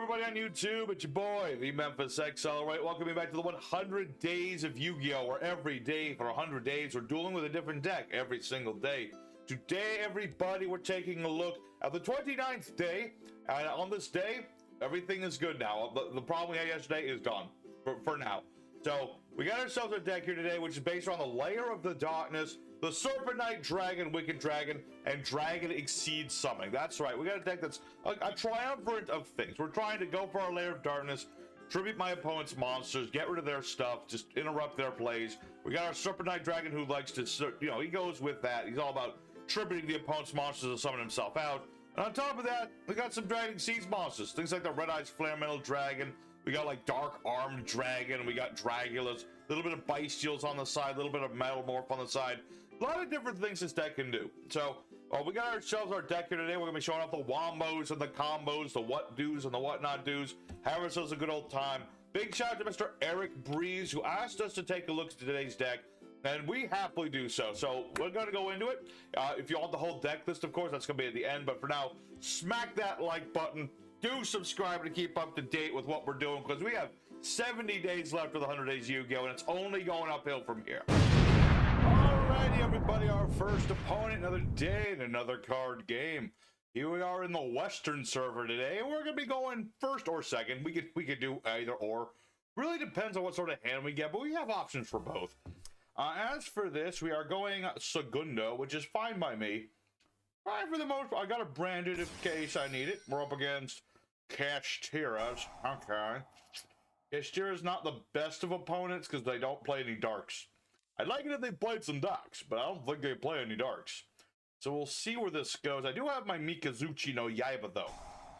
everybody on YouTube? It's your boy, the Memphis Exile, right? Welcome back to the 100 Days of Yu-Gi-Oh! Where every day for 100 days, we're dueling with a different deck every single day. Today, everybody, we're taking a look at the 29th day, and on this day, everything is good now. The problem we had yesterday is gone, for now. So, we got ourselves a deck here today, which is based on the Lair of the Darkness, the Serpent Night Dragon, Wicked Dragon, and Dragon Exceeds Summoning. That's right, we got a deck that's a triumvirate of things. We're trying to go for our Lair of Darkness, tribute my opponent's monsters, get rid of their stuff, just interrupt their plays. We got our Serpent Night Dragon who likes to, you know, he goes with that. He's all about tributing the opponent's monsters to summon himself out. And on top of that, we got some Dragon Exceeds monsters, things like the Red Eyes Flare Metal Dragon. We got like Dark Armed Dragon, we got Dragulas, a little bit of Bestials on the side, a little bit of Metal Morph on the side. A lot of different things this deck can do. So, we got ourselves our deck here today. We're going to be showing off the wombos and the combos, the what do's and the what not do's. Have ourselves a good old time. Big shout out to Mr. Eric Breeze, who asked us to take a look at today's deck, and we happily do so. So, we're going to go into it. If you want the whole deck list, of course, that's going to be at the end. But for now, smack that like button. Do subscribe to keep up to date with what we're doing, because we have 70 days left of the 100 Days Yu-Gi-Oh! And it's only going uphill from here. Alrighty, everybody, our first opponent, another day and another card game. Here we are in the Western server today, and we're going to be going first or second. We could do either or. Really depends on what sort of hand we get, but we have options for both. As for this, we are going Segundo, which is fine by me. Right, for the most part, I got it branded in case I need it. We're up against kashtiras. Okay. Kashtira's not the best of opponents because they don't play any darks. I'd like it if they played some darks, but I don't think they play any darks. So we'll see where this goes. I do have my Mikazuchi no Yaiba, though.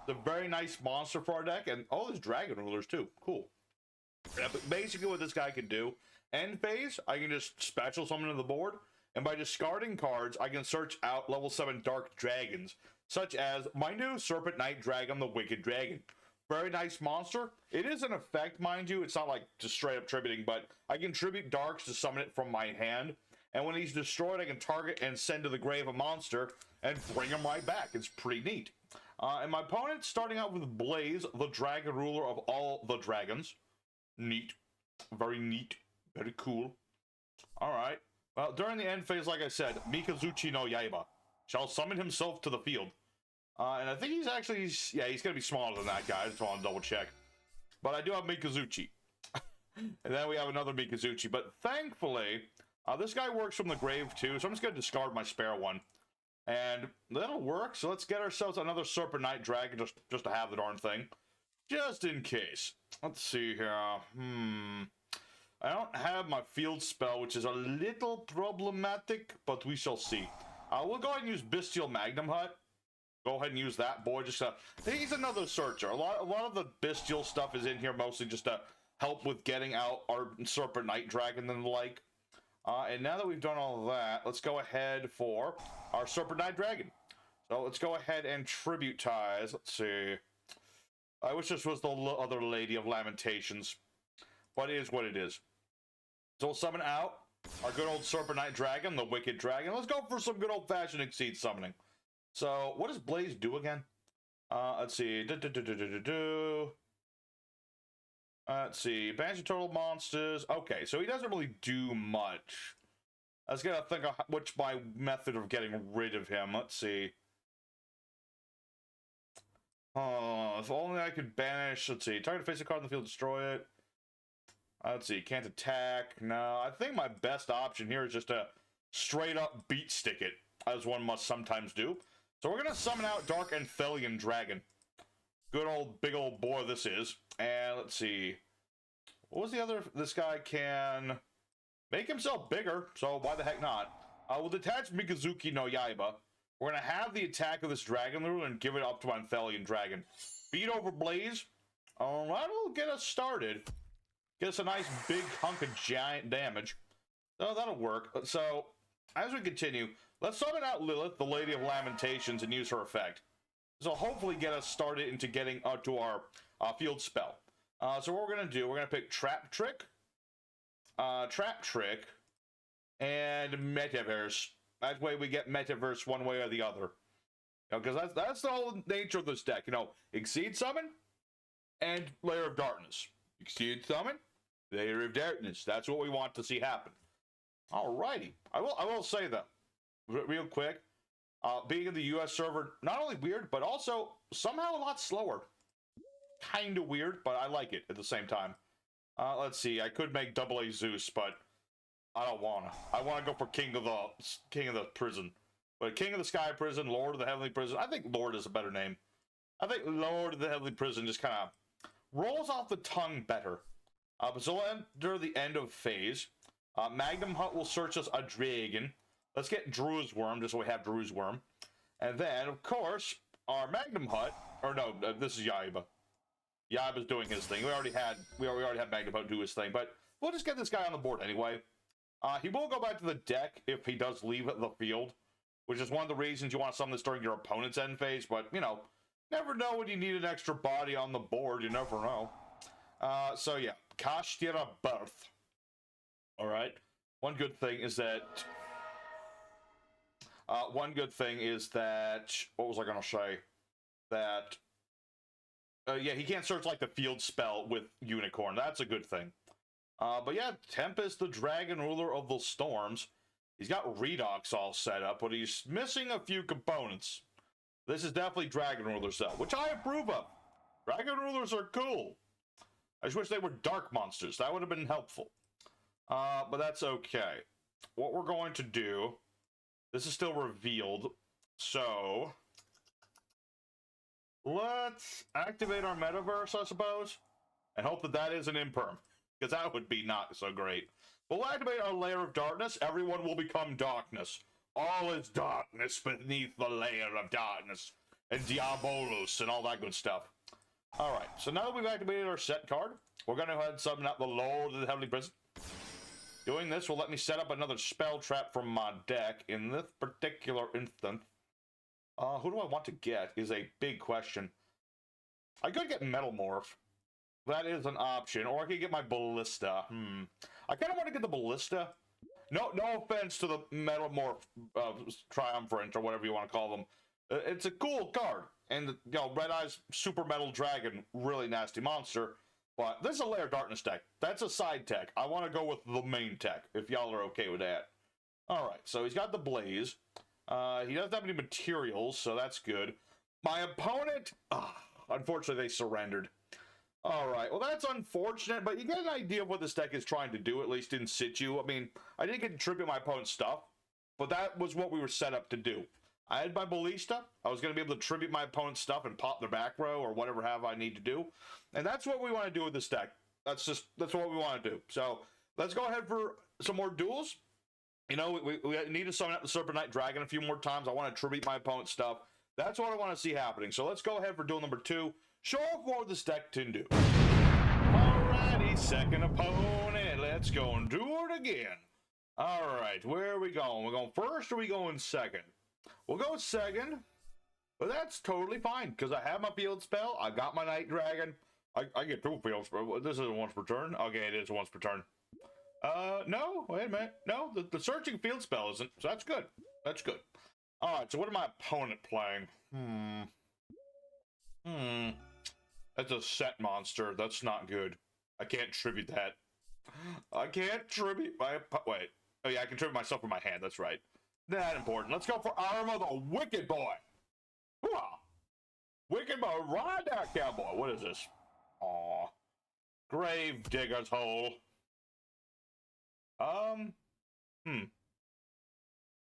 It's a very nice monster for our deck, and oh, there's Dragon Rulers, too. Cool. Yeah, but basically what this guy can do, end phase, I can just special summon to the board, and by discarding cards, I can search out level 7 Dark Dragons, such as my new Serpent Night Dragon, the Wicked Dragon. Very nice monster. It is an effect, mind you. It's not like just straight up tributing, but I can tribute darks to summon it from my hand. And when he's destroyed, I can target and send to the grave a monster and bring him right back. It's pretty neat. And my opponent, starting out with Blaze, the Dragon Ruler of all the dragons. Neat. Very neat. Very cool. Alright. Well, during the end phase, like I said, Mikazuchi no Yaiba shall summon himself to the field. And I think he's actually, yeah, he's going to be smaller than that guy. I just want to double check. But I do have Mikazuchi. And then we have another Mikazuchi. But thankfully, this guy works from the grave too. So I'm just going to discard my spare one. And that'll work. So let's get ourselves another Serpent Night Dragon just to have the darn thing. Just in case. Let's see here. I don't have my field spell, which is a little problematic. But we shall see. We'll go ahead and use Bestial Magnum Hut. Go ahead and use that boy. Just he's another searcher. A lot of the bestial stuff is in here mostly just to help with getting out our Serpent Night Dragon and the like. And now that we've done all of that, let's go ahead for our Serpent Night Dragon. So let's go ahead and tributize. Let's see. I wish this was the other Lady of Lamentations, but it is what it is. So we'll summon out our good old Serpent Night Dragon, the Wicked Dragon. Let's go for some good old-fashioned Exceed summoning. So, what does Blaze do again? Let's see. Let's see. Banish your total monsters. Okay, so he doesn't really do much. I was going to think of which my method of getting rid of him. Let's see. If only I could banish. Let's see. Target face a card in the field, destroy it. Let's see. Can't attack. No, I think my best option here is just to straight up beat stick it, as one must sometimes do. So we're going to summon out Dark Anthelian Dragon. Good old, big old boy this is. And let's see. What was the other? This guy can make himself bigger, so why the heck not? We'll detach Mikazuchi no Yaiba. We're going to have the attack of this Dragon Ruler and give it up to Anthelian Dragon. Beat over Blaze. That'll get us started. Get us a nice big hunk of giant damage. So that'll work. So, as we continue, let's summon out Lilith, the Lady of Lamentations, and use her effect. This will hopefully get us started into getting to our field spell. So what we're going to do, we're going to pick Trap Trick, and Metaverse. That way we get Metaverse one way or the other. Because that's the whole nature of this deck. Exceed Summon, and Lair of Darkness. You can see it summon? Lair of Darkness. That's what we want to see happen. Alrighty. I will say though, real quick, being in the US server, not only weird, but also somehow a lot slower. Kind of weird, but I like it at the same time. Let's see. I could make AA Zeus, but I don't wanna. I want to go for King of the Prison. But King of the Sky Prison, Lord of the Heavenly Prison. I think Lord is a better name. I think Lord of the Heavenly Prison just kind of rolls off the tongue better. So we'll enter the end of phase. Magnum Hut will search us a dragon. Let's get Drew's Worm, just so we have Drew's Worm. And then, of course, our Magnum Hut, or no, this is Yaiba. Yaiba's doing his thing. We already had Magnum Hut do his thing, but we'll just get this guy on the board anyway. He will go back to the deck if he does leave the field, which is one of the reasons you want to summon this during your opponent's end phase, but, you know, never know when you need an extra body on the board. You never know. So, yeah, Kashtira Birth. All right. One good thing is that... what was I going to say? That... yeah, he can't search, like, the field spell with Unicorn. That's a good thing. But yeah, Tempest, the Dragon Ruler of the Storms. He's got Redox all set up, but he's missing a few components. This is definitely Dragon Rulers, though, which I approve of. Dragon Rulers are cool. I just wish they were dark monsters. That would have been helpful. But that's okay. What we're going to do... This is still revealed, so... Let's activate our metaverse, I suppose, and hope that that is an imperm, because that would be not so great. But we'll activate our Lair of Darkness. Everyone will become darkness. All is darkness beneath the Lair of Darkness, and Diabolus, and all that good stuff. Alright, so now that we've activated our set card, we're going to go ahead and summon up the Lord of the Heavenly Prison. Doing this will let me set up another spell trap from my deck. In this particular instance, who do I want to get is a big question. I could get Metal Morph. That is an option. Or I could get my Ballista. I kind of want to get the Ballista. No offense to the Metal Morph Triumvirate or whatever you want to call them. It's a cool card. And, you know, Red Eye's Super Metal Dragon, really nasty monster. But this is a Lair of Darkness deck. That's a side tech. I want to go with the main tech, if y'all are okay with that. Alright, so he's got the Blaze. He doesn't have any materials, so that's good. My opponent, unfortunately, they surrendered. Alright, well, that's unfortunate, but you get an idea of what this deck is trying to do, at least in situ. I mean, I didn't contribute my opponent's stuff, but that was what we were set up to do. I had my Ballista. I was going to be able to tribute my opponent's stuff and pop their back row or whatever have I need to do. And that's what we want to do with this deck. That's what we want to do. So let's go ahead for some more duels. You know, we need to summon up the Serpent Night Dragon a few more times. I want to tribute my opponent's stuff. That's what I want to see happening. So let's go ahead for duel number 2. Show off what this deck can do. Alrighty, second opponent. Let's go and do it again. Alright, where are we going? We're going first or are we going second? We'll go second, but that's totally fine, because I have my field spell, I got my Night Dragon, I get 2 field spells. This isn't once per turn? Okay, it is once per turn. No, wait a minute. No, the searching field spell isn't, so that's good. That's good. Alright, so what is my opponent playing? That's a set monster. That's not good. I can't tribute that. I can't tribute my... Wait. Oh yeah, I can tribute myself with my hand, that's right. That important. Let's go for Arma the Wicked Boy. Hoo-ah! Wicked Boy, ride that cowboy. What is this? Aw. Grave Digger's Hole.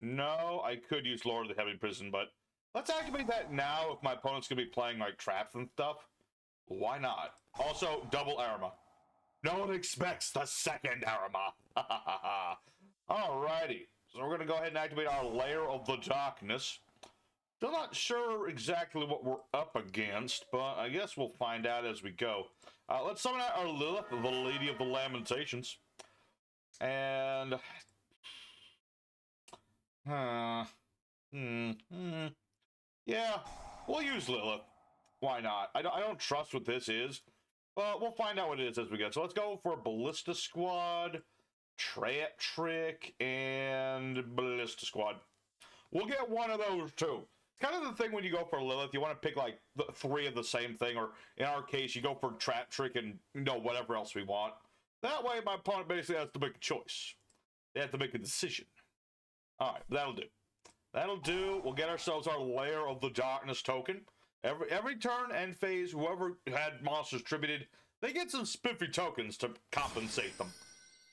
No, I could use Lord of the Heavenly Prison, but let's activate that now if my opponent's gonna be playing like traps and stuff. Why not? Also, double Arma. No one expects the second Arma. Alrighty. So we're going to go ahead and activate our Lair of the Darkness. Still not sure exactly what we're up against, but I guess we'll find out as we go. Let's summon out our Lilith, the Lady of the Lamentations. And... yeah, we'll use Lilith. Why not? I don't trust what this is, but we'll find out what it is as we go. So let's go for Ballista Squad, Trap Trick, and Ballista Squad. We'll get one of those too. It's kind of the thing when you go for Lilith, you want to pick like three of the same thing, or in our case, you go for Trap Trick and whatever else we want. That way, my opponent basically has to make a choice. They have to make a decision. All right, that'll do. That'll do. We'll get ourselves our Lair of the Darkness token. Every turn and phase, whoever had monsters tributed, they get some spiffy tokens to compensate them.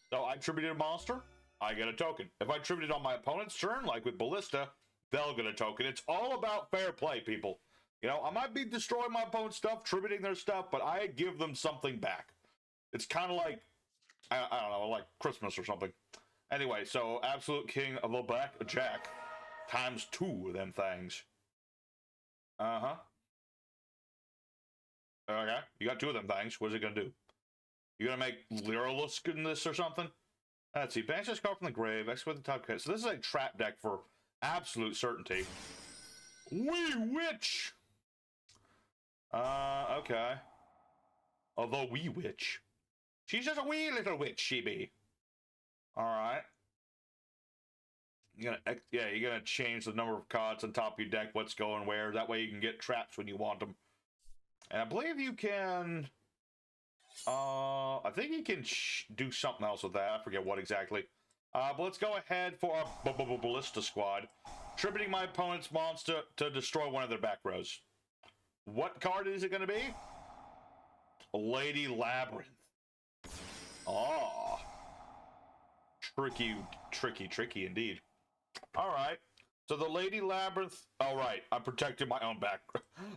So I tributed a monster, I get a token. If I tributed on my opponent's turn, like with Ballista, they'll get a token. It's all about fair play, people. I might be destroying my opponent's stuff, tributing their stuff, but I give them something back. It's kind of like, I don't know, like Christmas or something. Anyway, so Absolute King of the Blackjack times 2 of them things. Uh-huh. Okay, you got 2 of them things. What is it going to do? You going to make Lyrilisk in this or something? Let's see. Banish this card from the grave. Execute the top card. So this is a trap deck for absolute certainty. Wee Witch! Okay. Although Wee Witch. She's just a wee little witch, she be. Alright. You're gonna change the number of cards on top of your deck, what's going where. That way you can get traps when you want them. And I believe you can... I think you can do something else with that. I forget what exactly. But let's go ahead for our Ballista squad. Tributing my opponent's monster to destroy one of their back rows. What card is it going to be? Lady Labrynth. Oh. Tricky indeed. Alright. So the Lady Labrynth... Alright, I'm protecting my own back.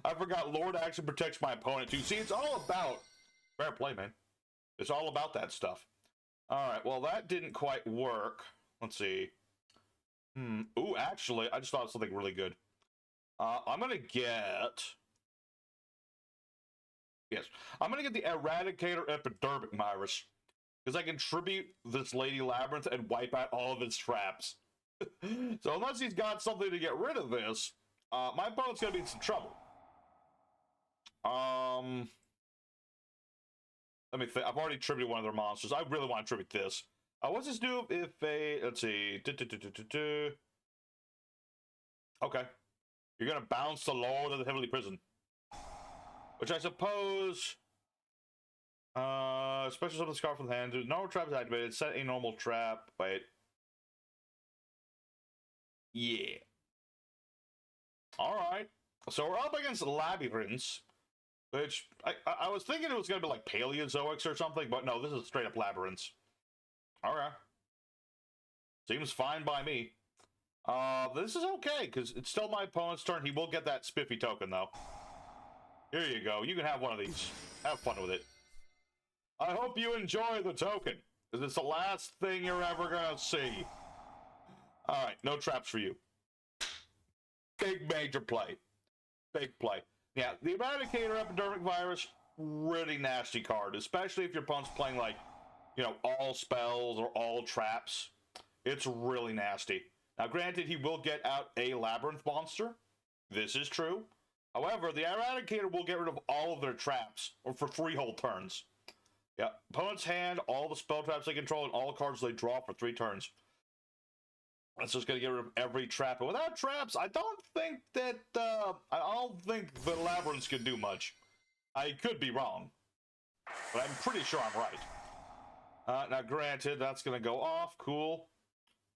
I forgot Lord actually protects my opponent too. See, it's all about... Fair play, man. It's all about that stuff. Alright, well that didn't quite work. Let's see. Ooh, actually, I just thought of something really good. I'm gonna get... Yes. I'm gonna get the Eradicator Epidermic Virus. Because I can tribute this Lady Labrynth and wipe out all of its traps. So unless he's got something to get rid of this, my opponent's gonna be in some trouble. Let me think. I've already tributed one of their monsters. I really want to tribute this. What's this do if a... Let's see. Okay. You're going to bounce the Lord of the Heavenly Prison. Which I suppose... special summon the Scarf from the hand. Normal trap is activated. Set a normal trap. Wait. Yeah. Alright. So we're up against Labyrinths. Which, I was thinking it was going to be like Paleozoics or something, but no, this is straight up Labyrinths. Alright. Seems fine by me. This is okay, because it's still my opponent's turn. He will get that spiffy token, though. Here you go. You can have one of these. Have fun with it. I hope you enjoy the token, because it's the last thing you're ever going to see. Alright, no traps for you. Big major play. Big play. Yeah, the Eradicator Epidermic Virus, really nasty card, especially if your opponent's playing, like, all spells or all traps. It's really nasty. Now, granted, he will get out a Labyrinth monster. This is true. However, the Eradicator will get rid of all of their traps, or for 3 whole turns. Yeah, opponent's hand, all the spell traps they control, and all the cards they draw for 3 turns. That's just going to get rid of every trap. And without traps, I don't think that, the Labyrinths can do much. I could be wrong. But I'm pretty sure I'm right. Now, granted, that's going to go off. Cool.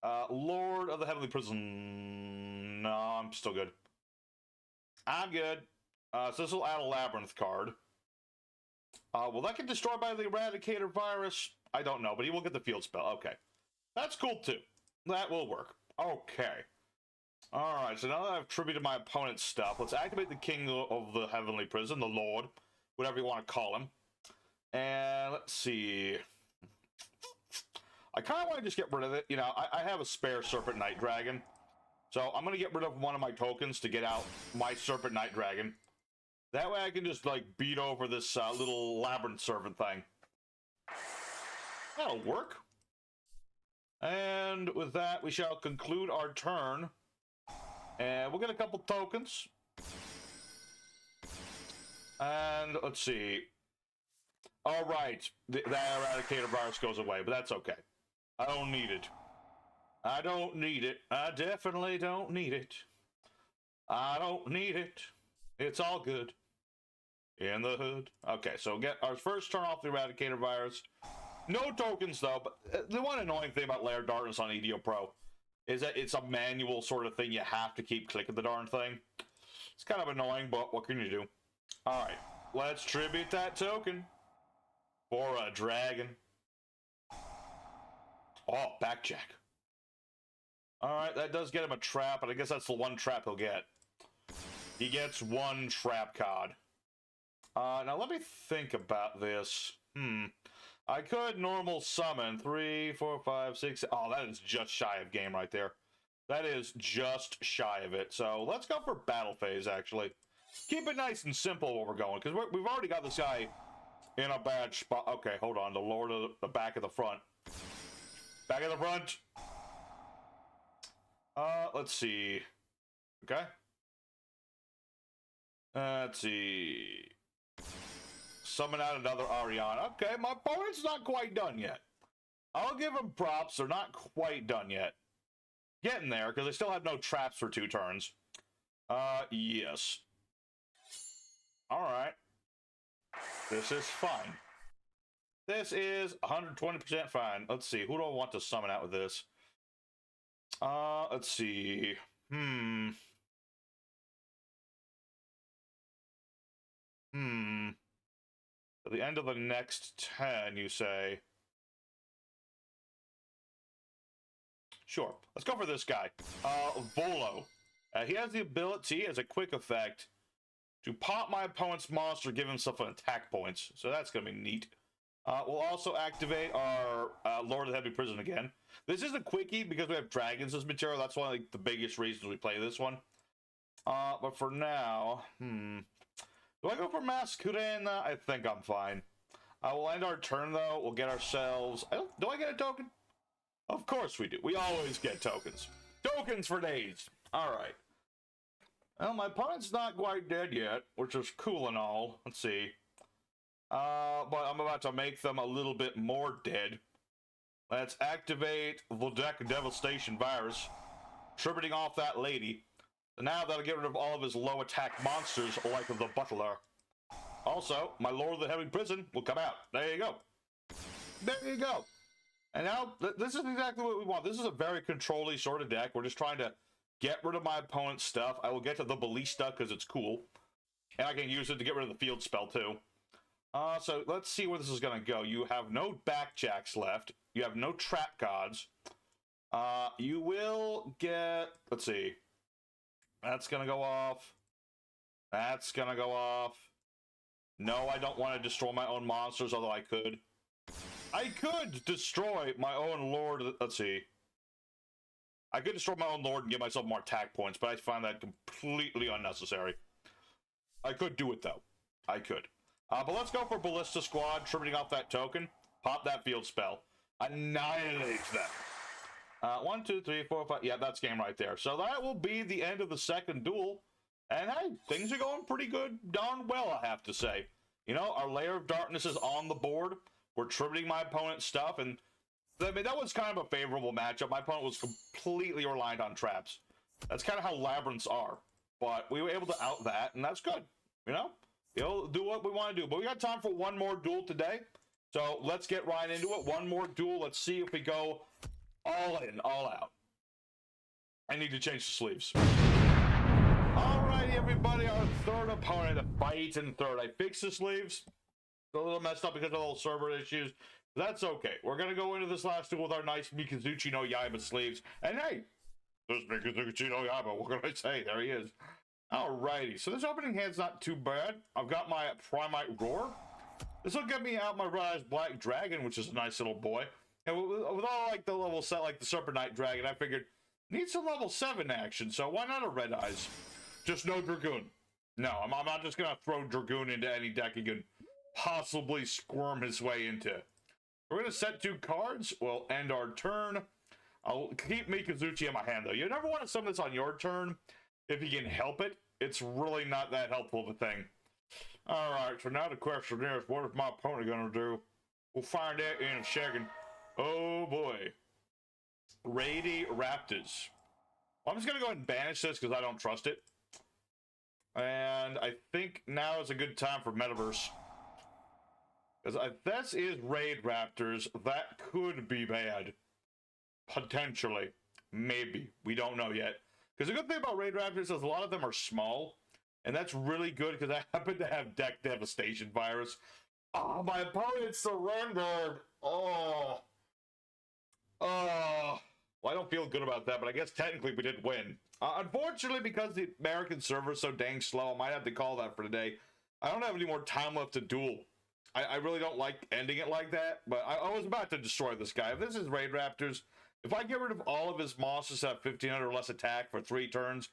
Lord of the Heavenly Prison. No, I'm still good. I'm good. So this will add a Labyrinth card. Will that get destroyed by the Eradicator Virus? I don't know, but he will get the field spell. Okay. That's cool, too. That will work. Okay. Alright, so now that I've tributed my opponent's stuff, let's activate the King of the Heavenly Prison, the Lord, whatever you want to call him. And let's see. I kind of want to just get rid of it. I have a spare Serpent Night Dragon. So I'm going to get rid of one of my tokens to get out my Serpent Night Dragon. That way I can just, beat over this little Labyrinth Servant thing. That'll work. And with that, we shall conclude our turn. And we'll get a couple tokens. And let's see. Alright, that Eradicator Virus goes away, but that's okay. I don't need it. I don't need it. I definitely don't need it. I don't need it. It's all good in the hood. Okay, so get our first turn off the Eradicator virus. No tokens though, but the one annoying thing about Lair of Darkness on EDO Pro is that it's a manual sort of thing. You have to keep clicking the darn thing. It's kind of annoying, but what can you do? All right, let's tribute that token for a dragon. Oh, backjack. All right, that does get him a trap, and I guess that's the one trap he'll get. He gets one trap card. Now let me think about this. I could normal summon 3, 4, 5, 6. Oh, that is just shy of game right there. That is just shy of it. So let's go for battle phase, actually. Keep it nice and simple where we're going, because we've already got this guy in a bad spot. Okay, hold on. The Lord of the back of the front. Back of the front. Let's see. Okay. Let's see. Summon out another Ariana. Okay, my opponent's not quite done yet. I'll give him props. They're not quite done yet. Getting there, because they still have no traps for 2 turns. Yes. Alright. This is fine. This is 120% fine. Let's see. Who do I want to summon out with this? Let's see. At the end of the next 10, you say. Sure. Let's go for this guy. Volo. He has the ability, as a quick effect, to pop my opponent's monster, give himself an attack points. So that's going to be neat. We'll also activate our Lord of the Heavy Prison again. This is a quickie because we have dragons as material. That's one of the biggest reasons we play this one. But for now, do I go for Masquerena? I think I'm fine. We'll end our turn, though. We'll get ourselves... Do I get a token? Of course we do. We always get tokens. Tokens for days. All right. Well, my opponent's not quite dead yet, which is cool and all. Let's see. But I'm about to make them a little bit more dead. Let's activate the Deck Devastation virus, tributing off that lady. And now that'll get rid of all of his low attack monsters, like the Butler. Also, my Lord of the Heavy Prison will come out. There you go. There you go. And now, this is exactly what we want. This is a very control-y sort of deck. We're just trying to get rid of my opponent's stuff. I will get to the Ballista because it's cool. And I can use it to get rid of the field spell, too. So let's see where this is going to go. You have no backjacks left. You have no trap cards. You will get... Let's see. That's going to go off. That's going to go off. No, I don't want to destroy my own monsters, although I could. I could destroy my own Lord. Let's see. I could destroy my own Lord and give myself more attack points, but I find that completely unnecessary. I could do it, though. I could. But let's go for Ballista Squad, tributing off that token. Pop that field spell. Annihilate them. 1, 2, 3, 4, 5. Yeah, that's game right there. So that will be the end of the second duel. And hey, things are going pretty good, darn well, I have to say. You know, our Lair of Darkness is on the board. We're tributing my opponent's stuff, and I mean, that was kind of a favorable matchup. My opponent was completely reliant on traps. That's kind of how Labyrinths are. But we were able to out that, and that's good. You know? You'll do what we want to do. But we got time for one more duel today. So let's get right into it. One more duel. Let's see if we go all in, all out. I need to change the sleeves. Alrighty, everybody. Our third opponent fights in third. I fixed the sleeves. A little messed up because of all server issues. That's okay. We're going to go into this last duel with our nice Mikazuchi no Yaiba sleeves. And hey, there's Mikazuchi no Yaiba. What can I say? There he is. Alrighty. So this opening hand's not too bad. I've got my Primite Roar. This will get me out my Rise Black Dragon, which is a nice little boy. And with all like the level set, like the Serpent Night Dragon, I figured need some level 7 action. So why not a Red Eyes? Just no Dragoon. No, I'm not just going to throw Dragoon into any deck he can possibly squirm his way into. We're going to set 2 cards. We'll end our turn. I'll keep Mikazuchi in my hand, though. You never want to summon this on your turn if you can help it. It's really not that helpful of a thing. Alright, so now the question is, what is my opponent going to do? We'll find out in a second. Oh, boy. Raidraptors. Well, I'm just going to go ahead and banish this because I don't trust it. And I think now is a good time for Metaverse. Because this is Raidraptors. That could be bad. Potentially. Maybe. We don't know yet. Because the good thing about Raidraptors is a lot of them are small. And that's really good because I happen to have deck devastation virus. Oh, my opponent surrendered. Oh. Oh. Well, I don't feel good about that, but I guess technically we did win. Unfortunately, because the American server is so dang slow, I might have to call that for today. I don't have any more time left to duel. I really don't like ending it like that, but I was about to destroy this guy. If this is Raidraptors, if I get rid of all of his monsters that have 1500 or less attack for 3 turns,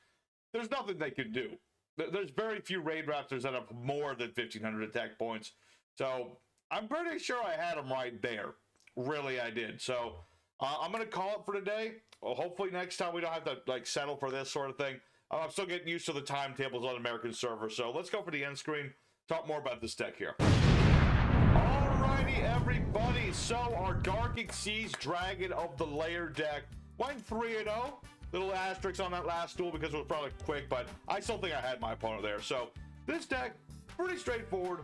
there's nothing they can do. There's very few Raidraptors that have more than 1500 attack points. So I'm pretty sure I had him right there. Really, I did. So I'm going to call it for today. Well, hopefully next time we don't have to like settle for this sort of thing. I'm still getting used to the timetables on American server. So let's go for the end screen. Talk more about this deck here. Alrighty, everybody. So our Dark Exceeds Dragon of the Lair deck went 3-0. Little asterisk on that last duel because it was probably quick, but I still think I had my opponent there. So this deck, pretty straightforward,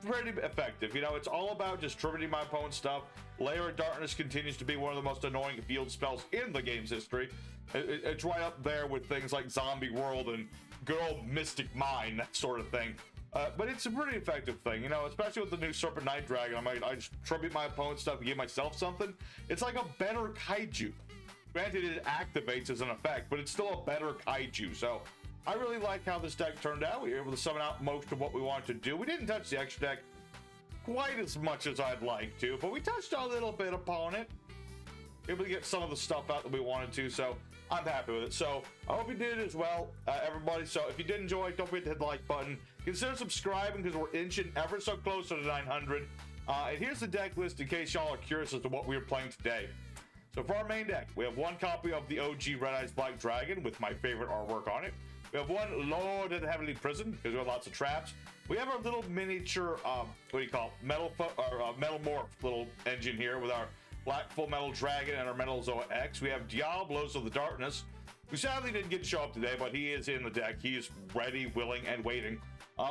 pretty effective. You know, it's all about distributing my opponent's stuff. Lair of Darkness continues to be one of the most annoying field spells in the game's history. It's right up there with things like Zombie World and good old Mystic Mine, that sort of thing. But it's a pretty effective thing, you know, especially with the new Serpent Night Dragon. I just tribute my opponent's stuff and give myself something. It's like a better kaiju. Granted, it activates as an effect, but it's still a better kaiju. So I really like how this deck turned out. We were able to summon out most of what we wanted to do. We didn't touch the extra deck quite as much as I'd like to, but we touched a little bit upon it. Able to get some of the stuff out that we wanted to, so I'm happy with it. So I hope you did as well, everybody. So if you did enjoy, don't forget to hit the like button. Consider subscribing because we're inching ever so closer to 900. And here's the deck list in case y'all are curious as to what we were playing today. So for our main deck, we have one copy of the OG Red Eyes Black Dragon with my favorite artwork on it. We have one Lord of the Heavenly Prison because we have lots of traps. We have our little miniature, what do you call it? Metal morph little engine here with our Black Full Metal Dragon and our Metal Zoa X. We have Diablos of the Darkness, who sadly didn't get to show up today, but he is in the deck. He is ready, willing, and waiting.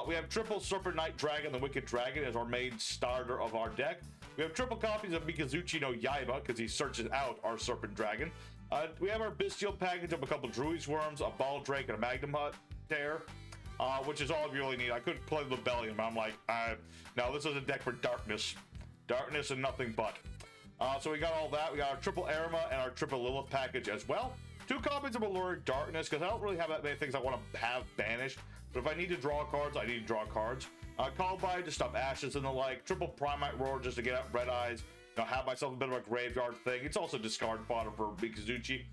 We have triple Serpent Night Dragon, the Wicked Dragon, as our main starter of our deck. We have triple copies of Mikazuchi no Yaiba, because he searches out our Serpent Dragon. We have our Bestial package of a couple Druid's Worms, a Ball Drake, and a Magnum Hut Tear, which is all you really need. I could play the Rebellion, but I'm like, no, this is a deck for darkness. Darkness and nothing but. So we got all that. We got our triple Arima and our triple Lilith package as well. 2 copies of Lair of Darkness, because I don't really have that many things I want to have banished. But if I need to draw cards, I need to draw cards. Call by to stop ashes and the like. Triple Primite Roar just to get out Red Eyes. You know, have myself a bit of a graveyard thing. It's also discard fodder for Mikazuchi.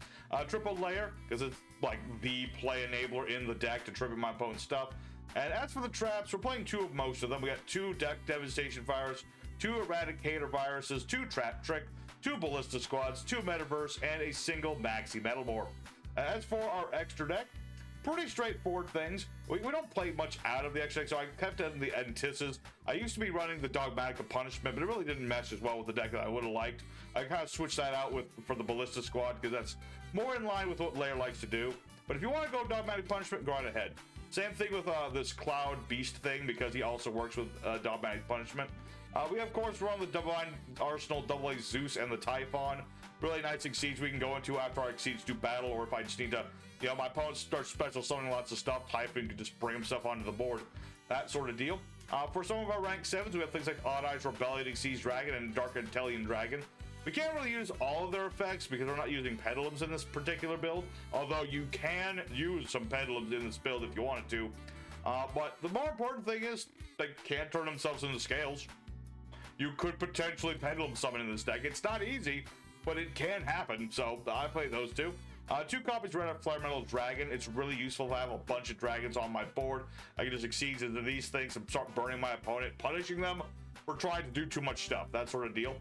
Triple Lair, because it's like the play enabler in the deck to tribute my opponent's stuff. And as for the traps, we're playing 2 of most of them. We got 2 Deck Devastation Virus, 2 Eradicator Viruses, 2 Trap Trick, 2 Ballista Squads, 2 Metaverse, and a single Maxi Metal Morph. As for our extra deck, pretty straightforward things. We don't play much out of the extra deck, so I kept it in the Antithesis. I used to be running the Dogmatic Punishment, but it really didn't mesh as well with the deck that I would have liked. I kind of switched that out for the Ballista Squad because that's more in line with what Lair likes to do. But if you want to go Dogmatic Punishment, go right ahead. Same thing with this Cloud Beast thing because he also works with Dogmatic Punishment. We of course run the Divine Arsenal, Double A Zeus, and the Typhon. Really nice Exceeds we can go into after our Exceeds do battle, or if I just need to, you know, my opponent starts special summoning lots of stuff, Typhon can just bring himself onto the board. That sort of deal. For some of our rank 7s, we have things like Odd Eyes Rebellion, Exceeds Dragon, and Dark Intellion Dragon. We can't really use all of their effects because we're not using Pendulums in this particular build, although you can use some Pendulums in this build if you wanted to. But the more important thing is they can't turn themselves into Scales. You could potentially Pendulum summon in this deck. It's not easy, but it can happen, so I play those 2. 2 copies Red Eyes Flare Metal Dragon. It's really useful to have a bunch of dragons on my board. I can just Exceed into these things and start burning my opponent, punishing them for trying to do too much stuff, that sort of deal.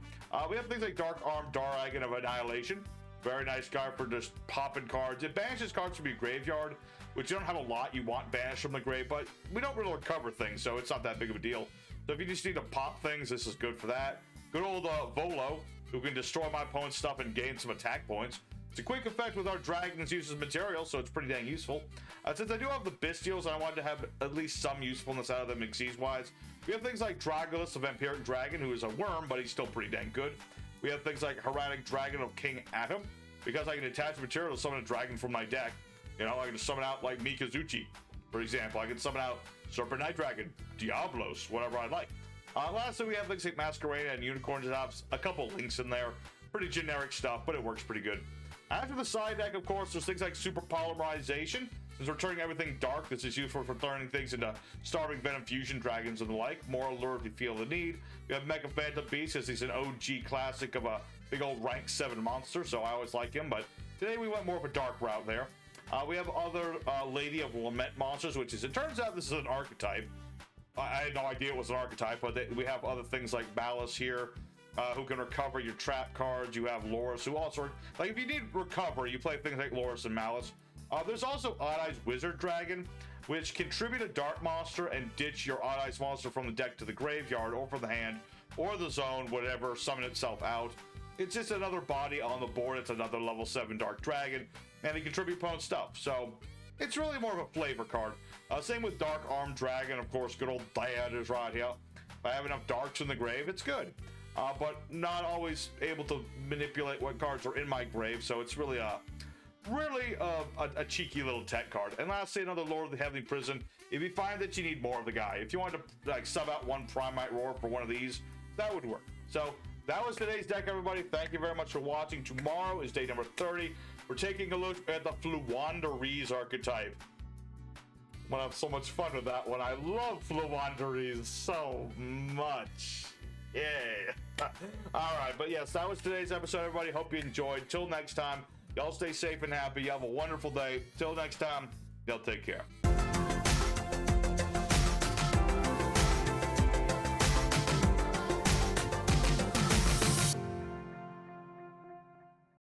We have things like Dark Arm Dragon of Annihilation. Very nice card for just popping cards. It banishes cards from your graveyard, which you don't have a lot you want banished from the grave, but we don't really recover things, so it's not that big of a deal. So if you just need to pop things, this is good for that. Good old Volo, who can destroy my opponent's stuff and gain some attack points. It's a quick effect with our dragons uses material, so it's pretty dang useful. Since I do have the bestials, I wanted to have at least some usefulness out of them Xyz-wise. We have things like Dragolus, the Vampiric Dragon, who is a worm, but he's still pretty dang good. We have things like Hieratic Dragon of King Atom, because I can attach material to summon a dragon from my deck. You know, I can summon out like Mikazuchi, for example. I can summon out Serpent Night Dragon, Diablos, whatever I like. Lastly, we have things like Masquerade and Unicorn Stops, a couple links in there. Pretty generic stuff, but it works pretty good. After the side deck, of course, there's things like Super Polymerization. Since we're turning everything dark, this is useful for turning things into Starving Venom Fusion Dragons and the like. More alert if you feel the need. We have Mecha Phantom Beast, as he's an OG classic of a big old rank 7 monster, so I always like him, but today we went more of a dark route there. We have other Lady of Lament monsters, which is, it turns out this is an archetype. I had no idea it was an archetype, but we have other things like Malice here, who can recover your trap cards. You have Loris, who also, like, if you need recover, you play things like Loris and Malice. There's also Odd Eyes Wizard Dragon, which can tribute a dark monster and ditch your Odd Eyes monster from the deck to the graveyard or from the hand or the zone, whatever, summon itself out. It's just another body on the board. It's another level 7 dark dragon, and it can tribute opponent stuff. So it's really more of a flavor card. Same with Dark Arm Dragon, of course, good old Dad is right here. If I have enough darks in the grave, it's good. But not always able to manipulate what cards are in my grave, so it's really a cheeky little tech card. And lastly, another Lord of the Heavenly Prison. If you find that you need more of the guy, if you want to like sub out one Primite Roar for one of these, that would work. So that was today's deck, everybody. Thank you very much for watching. Tomorrow is day number 30. We're taking a look at the Fluwandereeze archetype. I'm gonna have so much fun with that one. I love Fluwandereeze so much. Yeah. All right, but yes, that was today's episode, everybody. Hope you enjoyed. Till next time, y'all stay safe and happy. You have a wonderful day. Till next time, y'all take care.